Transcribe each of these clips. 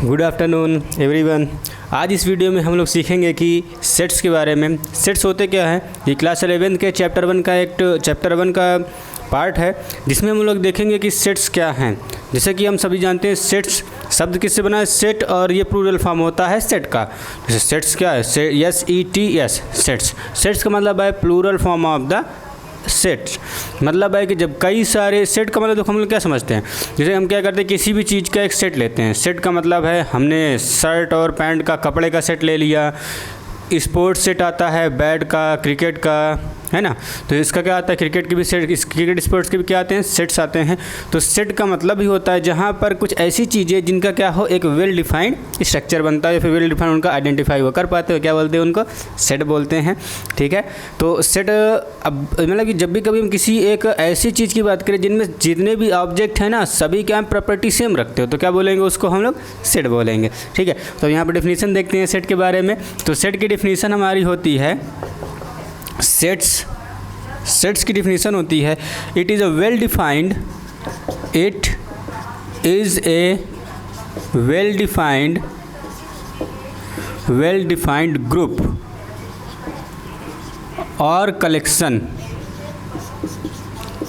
Good afternoon everyone. आज इस video में हम लोग सीखेंगे कि सेट्स के बारे में। सेट्स होते क्या है, ये क्लास 11 के चैप्टर 1 का पार्ट है, जिसमें हम लोग देखेंगे कि सेट्स क्या हैं। जैसे कि हम सभी जानते हैं सेट्स शब्द किससे बना है, सेट, और ये प्लूरल फॉर्म होता है सेट का। जैसे सेट्स क्या है, SETS सेट्स। सेट्स का मतलब है plural form of the set. मतलब है कि जब कई सारे सेट का मतलब तो हम लोग क्या समझते हैं, जैसे हम क्या करते हैं किसी भी चीज़ का एक सेट लेते हैं। सेट का मतलब है हमने शर्ट और पैंट का कपड़े का सेट ले लिया। स्पोर्ट्स सेट आता है बैट का, क्रिकेट का, है ना। तो इसका क्या आता है, क्रिकेट के भी सेट, क्रिकेट स्पोर्ट्स के भी क्या आते हैं, सेट्स आते हैं। तो सेट का मतलब ही होता है जहाँ पर कुछ ऐसी चीज़ें जिनका क्या हो, एक वेल डिफाइंड स्ट्रक्चर बनता है, फिर वेल डिफाइंड उनका आइडेंटिफाई वो कर पाते हो, क्या बोलते हैं उनको, सेट बोलते हैं। ठीक है। तो सेट अब मतलब कि जब भी कभी हम किसी एक ऐसी चीज़ की बात करें जिनमें जितने भी ऑब्जेक्ट हैं ना, सभी क्या प्रॉपर्टी सेम रखते हो, तो क्या बोलेंगे उसको हम लोग सेट बोलेंगे। ठीक है। तो यहाँ पर डेफिनेशन देखते हैं सेट के बारे में। तो सेट की डेफिनेशन हमारी होती है, सेट्स की डेफिनेशन होती है, it is a well defined group और कलेक्शन।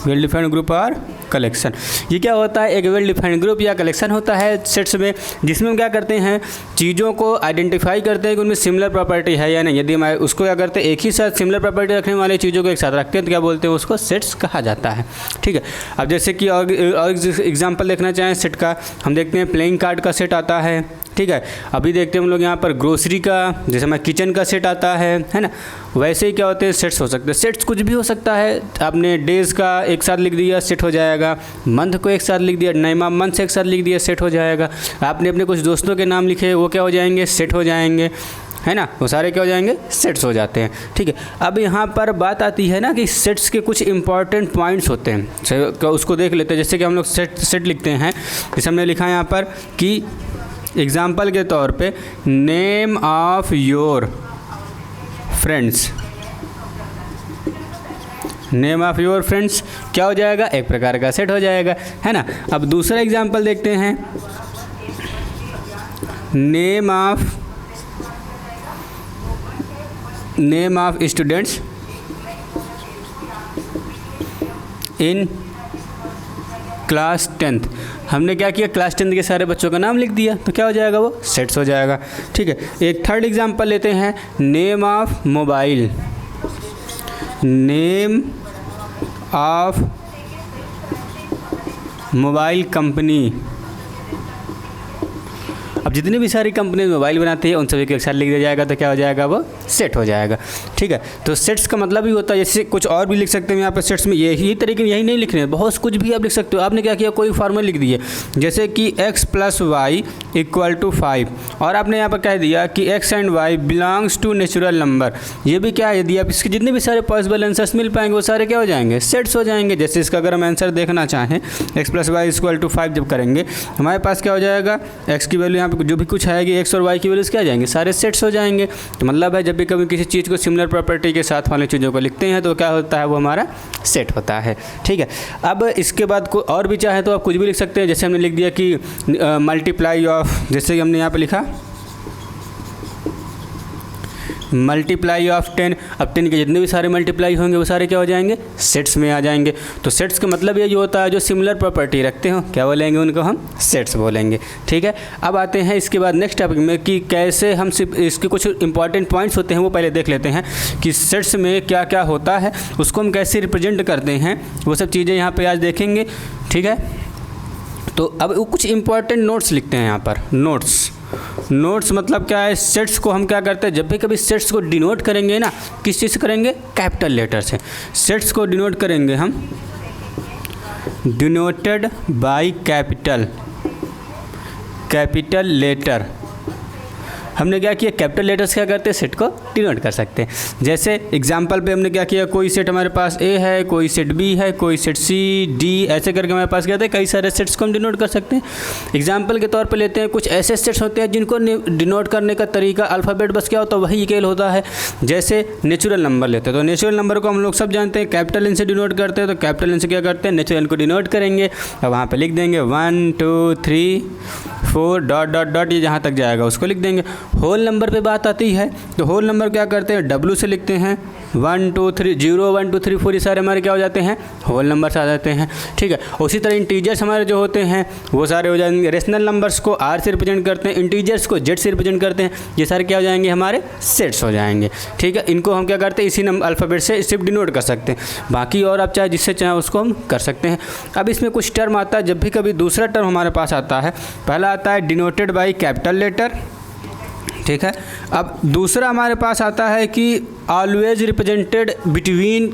वेल डिफाइंड ग्रुप और कलेक्शन, ये क्या होता है, एक वेल डिफाइंड ग्रुप या कलेक्शन होता है सेट्स में, जिसमें हम क्या करते हैं, चीज़ों को आइडेंटिफाई करते हैं कि उनमें सिमिलर प्रॉपर्टी है या नहीं। यदि हम उसको क्या करते हैं, एक ही साथ सिमिलर प्रॉपर्टी रखने वाले चीज़ों को एक साथ रखते हैं तो क्या बोलते हैं, उसको सेट्स कहा जाता है। ठीक है। अब जैसे कि और एग्जाम्पल देखना चाहें सेट का, हम देखते हैं प्लेइंग कार्ड का सेट आता है। ठीक है। अभी देखते हैं हम लोग यहाँ पर ग्रोसरी का, जैसे हमारा किचन का सेट आता है ना। वैसे ही क्या होते हैं, सेट्स हो सकते हैं। सेट्स कुछ भी हो सकता है, आपने डेज़ का एक साथ लिख दिया, सेट हो जाएगा। मंथ को एक साथ लिख दिया, नेम ऑफ मंथ से एक साथ लिख दिया, सेट हो जाएगा। आपने अपने कुछ दोस्तों के नाम लिखे, वो क्या हो जाएंगे, सेट हो जाएंगे, है ना। वो सारे क्या हो जाएंगे, सेट्स हो जाते हैं। ठीक है। अब यहाँ पर बात आती है ना कि सेट्स के कुछ इंपॉर्टेंट पॉइंट्स होते हैं, उसको देख लेते हैं। जैसे कि हम लोग सेट लिखते हैं, जैसे हमने लिखा है यहाँ पर कि एग्जाम्पल के तौर पे name of your friends. Name of your friends क्या हो जाएगा, एक प्रकार का सेट हो जाएगा, है ना। अब दूसरा एग्जाम्पल देखते हैं, name of students in class 10th। हमने क्या किया, क्लास 10th के सारे बच्चों का नाम लिख दिया, तो क्या हो जाएगा, वो सेट्स हो जाएगा। ठीक है। एक थर्ड एग्जांपल लेते हैं, name of mobile. Name of mobile company. अब जितनी भी सारी कंपनी मोबाइल बनाती है उन सभी को एक साथ लिख दिया जाएगा, तो क्या हो जाएगा, वो सेट हो जाएगा। ठीक है। तो सेट्स का मतलब ही होता है, जैसे कुछ और भी लिख सकते हैं यहाँ पर सेट्स में, यही तरीके यही नहीं लिखने, बहुत कुछ भी आप लिख सकते हो। आपने क्या किया, कोई फार्मूला लिख दिए, जैसे कि x + y = 5, और आपने यहाँ पर कह दिया कि x and y belongs to natural number. ये भी क्या है, यदि आप इसके जितने भी सारे पॉसिबल आंसर्स मिल पाएंगे वो सारे क्या हो जाएंगे, सेट्स हो जाएंगे। जैसे इसका अगर हम आंसर देखना चाहें, x + y = 5 जब करेंगे, हमारे पास क्या हो जाएगा, x की वैल्यू यहाँ पे जो भी कुछ आएगी, x और y की वैल्यूज क्या आ जाएंगे, सारे सेट्स हो जाएंगे। तो मतलब है जब भी कभी किसी चीज़ को सिमिलर प्रॉपर्टी के साथ वाली चीज़ों को लिखते हैं तो क्या होता है, वो हमारा सेट होता है। ठीक है। अब इसके बाद को और भी चाहे तो आप कुछ भी लिख सकते हैं। जैसे हमने लिख दिया कि मल्टीप्लाई ऑफ, जैसे कि हमने यहाँ पे लिखा मल्टीप्लाई ऑफ 10। अब 10 के जितने भी सारे मल्टीप्लाई होंगे वो सारे क्या हो जाएंगे, सेट्स में आ जाएंगे। तो सेट्स का मतलब ये जो होता है, जो सिमिलर प्रॉपर्टी रखते हो, क्या बोलेंगे उनको, हम सेट्स बोलेंगे। ठीक है। अब आते हैं इसके बाद नेक्स्ट टॉपिक में कि कैसे हम सिर्फ इसके कुछ इंपॉर्टेंट पॉइंट्स होते हैं वो पहले देख लेते हैं कि सेट्स में क्या क्या होता है, उसको हम कैसे रिप्रेजेंट करते हैं, वो सब चीज़ें यहाँ पर आज देखेंगे। ठीक है। तो अब कुछ इंपॉर्टेंट नोट्स लिखते हैं यहाँ पर। नोट्स मतलब क्या है, सेट्स को हम क्या करते हैं, जब भी कभी सेट्स को डिनोट करेंगे ना, किस चीज़ से करेंगे, कैपिटल लेटर से। सेट्स को डिनोट करेंगे हम, डिनोटेड बाय कैपिटल लेटर। हमने क्या किया, कैपिटल लेटर्स क्या करते हैं, सेट को डिनोट कर सकते हैं। जैसे एग्जांपल पे हमने क्या किया, कोई सेट हमारे पास ए है, कोई सेट बी है, कोई सेट सी डी, ऐसे करके हमारे पास क्या है, कई सारे सेट्स को हम डिनोट कर सकते हैं। एग्जांपल के तौर पे लेते हैं, कुछ ऐसे सेट्स होते हैं जिनको डिनोट करने का तरीका अल्फ़ाबेट बस क्या होता है, वही इक्वल होता है। जैसे नेचुरल नंबर लेते हैं, तो नेचुरल नंबर को हम लोग सब जानते हैं कैपिटल एन से डिनोट करते हैं, तो कैपिटल एन से क्या करते हैं, नेचुरल एन को डिनोट करेंगे और वहाँ पर लिख देंगे 1 2 3 4 डॉट डॉट डॉट, ये जहाँ तक जाएगा उसको लिख देंगे। होल नंबर पे बात आती है तो होल नंबर क्या करते हैं, W से लिखते हैं। 1 2 3 0 1 2 3 4 ये सारे हमारे क्या हो जाते हैं, होल नंबर्स आ जाते हैं। ठीक है, उसी तरह इंटीजर्स हमारे जो होते हैं वो सारे हो जाएंगे। रेशनल नंबर्स को R से रिप्रेजेंट करते हैं, इंटीजर्स को Z से रिप्रेजेंट करते हैं, ये सारे क्या हो जाएंगे, हमारे सेट्स हो जाएंगे। ठीक है, इनको हम क्या करते हैं, इसी अल्फ़ाबेट से सिर्फ डिनोट कर सकते हैं। बाकी और आप चाहे जिससे चाहे उसको हम कर सकते हैं। अब इसमें कुछ टर्म आता है, जब भी कभी दूसरा टर्म हमारे पास आता है, पहला आता है डिनोटेड बाई कैपिटल लेटर। ठीक है, अब दूसरा हमारे पास आता है कि ऑलवेज रिप्रेजेंटेड बिटवीन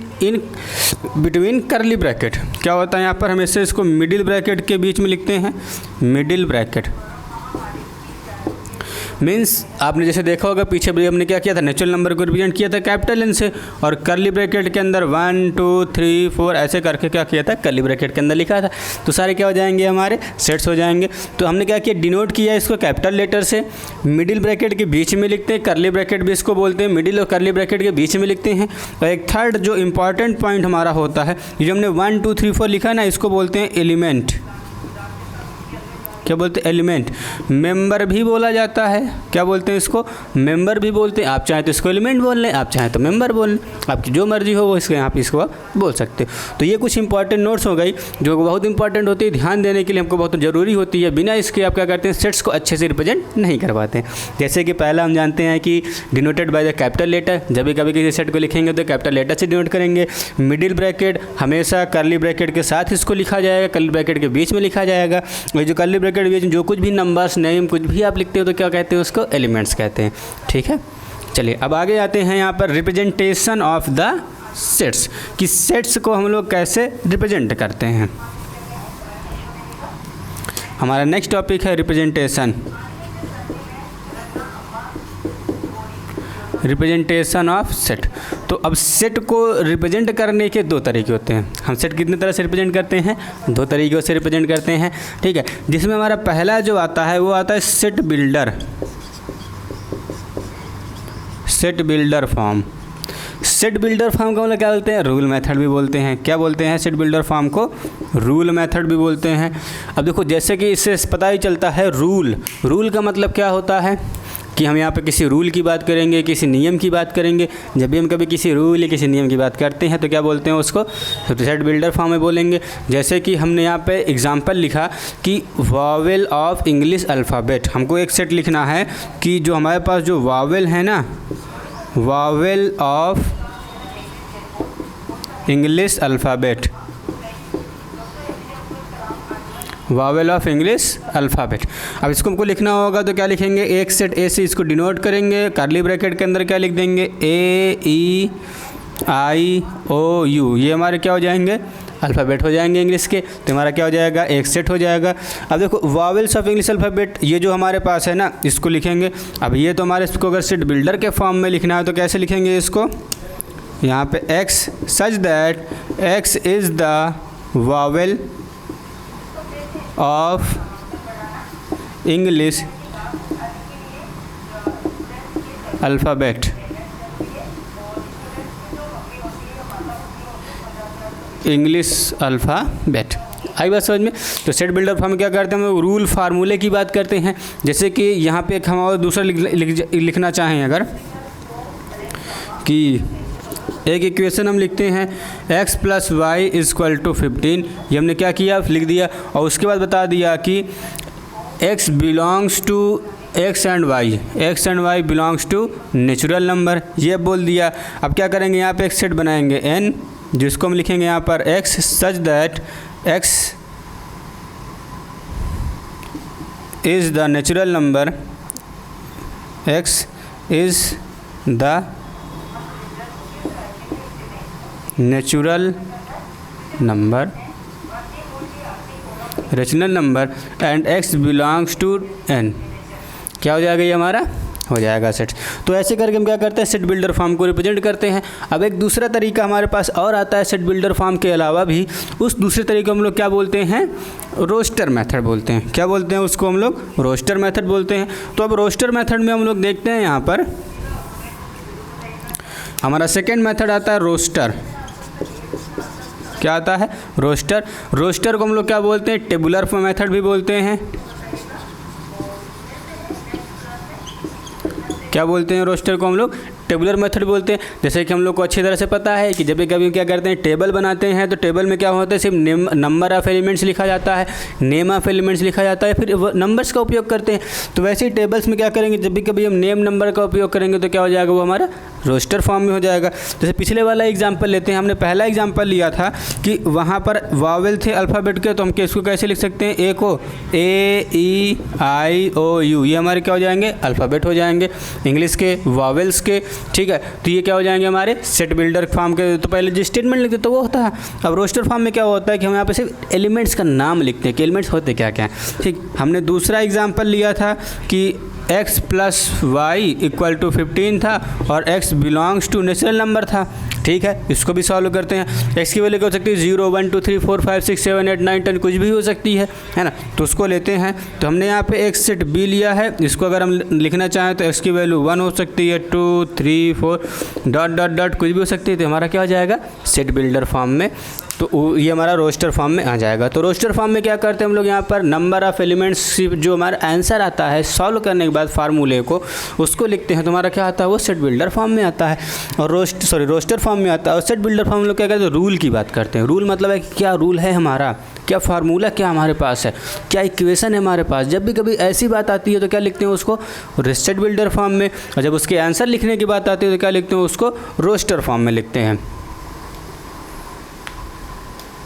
करली ब्रैकेट। क्या होता है यहाँ पर, हमेशा इसको मिडिल ब्रैकेट के बीच में लिखते हैं। मिडिल ब्रैकेट मीन्स आपने जैसे देखा होगा पीछे भी हमने क्या किया था, नेचुरल नंबर को रिप्रेजेंट किया था कैपिटल एन से, और करली ब्रैकेट के अंदर 1 2 3 4 ऐसे करके क्या किया था, करली ब्रैकेट के अंदर लिखा था। तो सारे क्या हो जाएंगे, हमारे सेट्स हो जाएंगे। तो हमने क्या किया, डिनोट किया इसको कैपिटल लेटर से, मिडिल ब्रैकेट के बीच में लिखते हैं, करली ब्रैकेट भी इसको बोलते हैं, मिडिल और करली ब्रैकेट के बीच में लिखते हैं। और एक थर्ड जो इंपॉर्टेंट पॉइंट हमारा होता है, ये जो हमने 1 2 3 4 लिखा है ना, इसको बोलते हैं एलिमेंट। क्या बोलते हैं, एलिमेंट। मेंबर भी बोला जाता है, क्या बोलते हैं इसको, मेंबर भी बोलते हैं। आप चाहें तो इसको एलिमेंट बोल लें, आप चाहें तो मेंबर बोल लें, आपकी जो मर्जी हो वो इसको यहाँ पे इसको बोल सकते हो। तो ये कुछ इंपॉर्टेंट नोट्स हो गई जो बहुत इंपॉर्टेंट होती है, ध्यान देने के लिए हमको बहुत ज़रूरी होती है। बिना इसके आप क्या करते हैं, सेट्स को अच्छे से रिप्रेजेंट नहीं कर पाते हैं। जैसे कि पहला हम जानते हैं कि denoted by the capital letter, जब भी कभी किसी सेट को लिखेंगे तो कैपिटल लेटर से डिनोट करेंगे। मिडिल ब्रैकेट हमेशा करली ब्रैकेट के साथ इसको लिखा जाएगा, करली ब्रैकेट के बीच में लिखा जाएगा। और जो करली ब्रैकेट के बीच में जो कुछ भी नंबर्स, नेम कुछ भी आप लिखते हो तो क्या कहते हैं, उसको एलिमेंट्स कहते हैं। ठीक है, चलिए अब आगे आते हैं यहाँ पर रिप्रेजेंटेशन ऑफ द सेट्स, कि सेट्स को हम लोग कैसे रिप्रेजेंट करते हैं। हमारा नेक्स्ट टॉपिक है रिप्रेजेंटेशन। Representation of set. तो अब सेट को रिप्रेजेंट करने के दो तरीके होते हैं। हम सेट कितने तरह से रिप्रेजेंट करते हैं, दो तरीक़ों से रिप्रेजेंट करते हैं। ठीक है, जिसमें हमारा पहला जो आता है वो आता है set builder. Set builder form. Set builder form को मतलब क्या बोलते हैं, रूल मेथड भी बोलते हैं। क्या बोलते हैं, सेट बिल्डर फॉर्म को रूल मेथड भी बोलते हैं। अब देखो जैसे कि इससे पता ही चलता है, रूल का मतलब क्या होता है कि हम यहाँ पे किसी रूल की बात करेंगे, किसी नियम की बात करेंगे। जब भी हम कभी किसी रूल या किसी नियम की बात करते हैं तो क्या बोलते हैं उसको, सेट बिल्डर फॉर्म में बोलेंगे। जैसे कि हमने यहाँ पे एग्जांपल लिखा कि वावेल ऑफ इंग्लिश अल्फ़ाबेट। हमको एक सेट लिखना है कि जो हमारे पास जो वावेल है ना, Wavell of English alphabet, Wavell of English alphabet. अब इसको हमको लिखना होगा तो क्या लिखेंगे, एक सेट ए से इसको डिनोट करेंगे, करली ब्रैकेट के अंदर क्या लिख देंगे, AEIOU, ये हमारे क्या हो जाएंगे, अल्फ़ाबेट हो जाएंगे इंग्लिश के। तो हमारा क्या हो जाएगा, एक सेट हो जाएगा। अब देखो वावेल्स ऑफ इंग्लिश अल्फ़ाबेट, ये जो हमारे पास है ना, इसको लिखेंगे। अब ये तो हमारे इसको अगर सेट बिल्डर के फॉर्म में लिखना है तो कैसे लिखेंगे इसको, यहाँ पे X such that X is the vowel of English alphabet. English alphabet आई बात समझ में। तो सेट बिल्डर फॉर्म में क्या करते हैं, हम रूल फार्मूले की बात करते हैं। जैसे कि यहाँ पे एक हम और दूसरा लिखना चाहें अगर, कि एक इक्वेशन हम लिखते हैं x + y = 15। ये हमने क्या किया, लिख दिया, और उसके बाद बता दिया कि x belongs to x and y belongs to natural number, ये बोल दिया। अब क्या करेंगे, यहाँ पे एक सेट बनाएंगे n, जिसको हम लिखेंगे यहाँ पर x such that x is the natural number, x is the natural number, rational number, and x belongs to n। क्या हो जाएगा, ये हमारा हो जाएगा सेट। तो ऐसे करके हम क्या करते हैं, सेट बिल्डर फॉर्म को रिप्रेजेंट करते हैं। अब एक दूसरा तरीका हमारे पास और आता है सेट बिल्डर फॉर्म के अलावा भी। उस दूसरे तरीके को हम लोग क्या बोलते हैं, रोस्टर मेथड बोलते हैं। क्या बोलते हैं उसको, हम लोग रोस्टर मेथड बोलते हैं। तो अब रोस्टर मेथड में हम लोग देखते हैं, यहाँ पर हमारा सेकेंड मेथड आता है रोस्टर। क्या आता है, रोस्टर। रोस्टर को हम लोग क्या बोलते हैं, टेबुलर मेथड भी बोलते हैं। क्या बोलते हैं रोस्टर को हम लोग? टेबुलर मेथड बोलते हैं। जैसे कि हम लोग को अच्छी तरह से पता है कि जब भी कभी क्या करते हैं, टेबल बनाते हैं तो टेबल में क्या होता है, सिर्फ नंबर ऑफ एलिमेंट्स लिखा जाता है, नेम ऑफ एलिमेंट्स लिखा जाता है, फिर नंबर्स का उपयोग करते हैं। तो वैसे ही टेबल्स में क्या करेंगे, जब भी कभी हम नेम नंबर का उपयोग करेंगे तो क्या हो जाएगा, वो हमारा रोस्टर फॉर्म में हो जाएगा। जैसे पिछले वाला एग्जाम्पल लेते हैं, हमने पहला एग्जाम्पल लिया था कि वहाँ पर वावेल थे अल्फ़ाबेट के, तो हम इसको कैसे लिख सकते हैं, ए को AEIOU, ये हमारे क्या हो जाएंगे, अल्फ़ाबेट हो जाएंगे इंग्लिश के वावेल्स के। ठीक है, तो ये क्या हो जाएंगे हमारे सेट बिल्डर फॉर्म के। तो पहले जो स्टेटमेंट लिखते तो वो होता है। अब रोस्टर फॉर्म में क्या होता है कि हम यहाँ पे सिर्फ एलिमेंट्स का नाम लिखते हैं कि एलिमेंट्स होते क्या क्या हैं। ठीक, हमने दूसरा एग्जाम्पल लिया था कि x + y = 15 था और x belongs to natural number था। ठीक है, इसको भी सॉल्व करते हैं। x की वैल्यू क्या हो सकती है, 0 1 2 3 4 5 6 7 8 9 10 कुछ भी हो सकती है ना। तो उसको लेते हैं। तो हमने यहाँ पे x सेट b लिया है, इसको अगर हम लिखना चाहें तो x की वैल्यू 1 हो सकती है, 2 3 4 ... कुछ भी हो सकती है। तो हमारा क्या हो जाएगा, सेट बिल्डर फॉर्म में। तो ये हमारा रोस्टर फॉर्म में आ जाएगा। तो रोस्टर फॉर्म में क्या करते हैं हम लोग, यहाँ पर नंबर ऑफ़ एलिमेंट्स जो हमारा आंसर आता है सॉल्व करने के बाद फार्मूले को, उसको लिखते हैं। तो हमारा क्या आता है, वो सेट बिल्डर फॉर्म में आता है और रोस्टर फॉर्म में आता है। और सेट बिल्डर फॉर्म में लोग क्या करते हैं, रूल की बात करते हैं। रूल मतलब है कि क्या रूल है हमारा, क्या फार्मूला क्या हमारे पास है, क्या इक्वेशन है हमारे पास। जब भी कभी ऐसी बात आती है तो क्या लिखते हैं उसको, सेट बिल्डर फॉर्म में। और जब उसके आंसर लिखने की बात आती है तो क्या लिखते हैं उसको, रोस्टर फॉर्म में लिखते हैं।